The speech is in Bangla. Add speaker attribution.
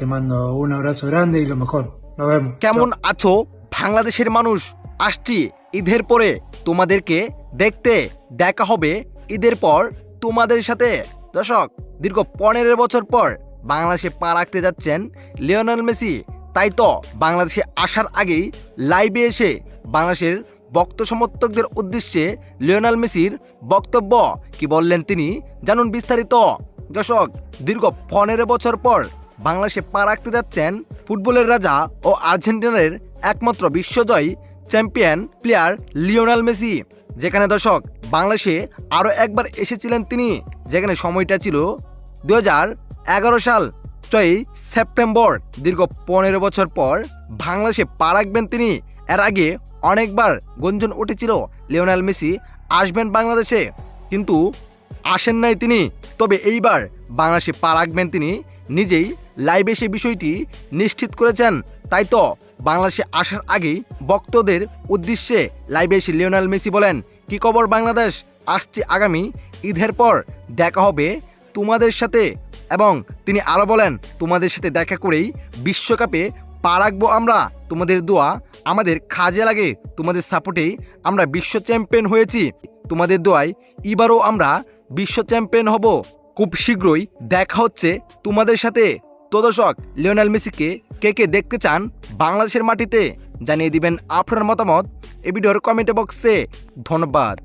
Speaker 1: te mando un abrazo grande y lo mejor. Nos vemos.
Speaker 2: কেমন আছো বাংলাদেশের মানুষ? আসছি ঈদের পরে তোমাদেরকে দেখতে, দেখা হবে ঈদের পর তোমাদের সাথে। দর্শক, দীর্ঘ 15 বছর পর বাংলাদেশে পা রাখতে যাচ্ছেন লিওনেল মেসি। তাই তো বাংলাদেশে আসার আগেই লাইভে এসে বাংলাদেশের ভক্ত সমর্থকদের উদ্দেশ্যে লিওনেল মেসির বক্তব্য কি বললেন তিনি, জানুন বিস্তারিত। দর্শক, দীর্ঘ 15 বছর পর বাংলাদেশে পা রাখতে যাচ্ছেন ফুটবলের রাজা ও আর্জেন্টিনার একমাত্র বিশ্বজয়ী চ্যাম্পিয়ন প্লেয়ার লিওনেল মেসি। যেখানে দর্শক বাংলাদেশে আরও একবার এসেছিলেন তিনি, যেখানে সময়টা ছিল 2011 সাল 6 সেপ্টেম্বর। দীর্ঘ 15 বছর পর বাংলাদেশে পা রাখবেন তিনি। এর আগে অনেকবার গুঞ্জন উঠেছিল লিওনেল মেসি আসবেন বাংলাদেশে, কিন্তু আসেন নাই তিনি। তবে এইবার বাংলাদেশে পা রাখবেন তিনি, নিজেই লাইভে সে বিষয়টি নিশ্চিত করেছেন। তাই তো বাংলাদেশে আসার আগেই ভক্তদের উদ্দেশ্যে লাইভে এসে লিওনেল মেসি বলেন, কি খবর বাংলাদেশ, আসছে আগামী ঈদের পর, দেখা হবে তোমাদের সাথে। এবং তিনি আরও বলেন, তোমাদের সাথে দেখা করেই বিশ্বকাপে পা রাখবো আমরা। তোমাদের দোয়া আমাদের কাজে লাগে, তোমাদের সাপোর্টেই আমরা বিশ্ব চ্যাম্পিয়ন হয়েছি। তোমাদের দোয়ায় এবারও আমরা বিশ্ব চ্যাম্পিয়ন হব। খুব শীঘ্রই দেখা হচ্ছে তোমাদের সাথে। তো দর্শক, লিওনেল মেসিকে কে কে দেখতে চান বাংলাদেশের মাটিতে, জানিয়ে দিবেন আপনার মতামত এই ভিডিওর কমেন্ট বক্সে। ধন্যবাদ।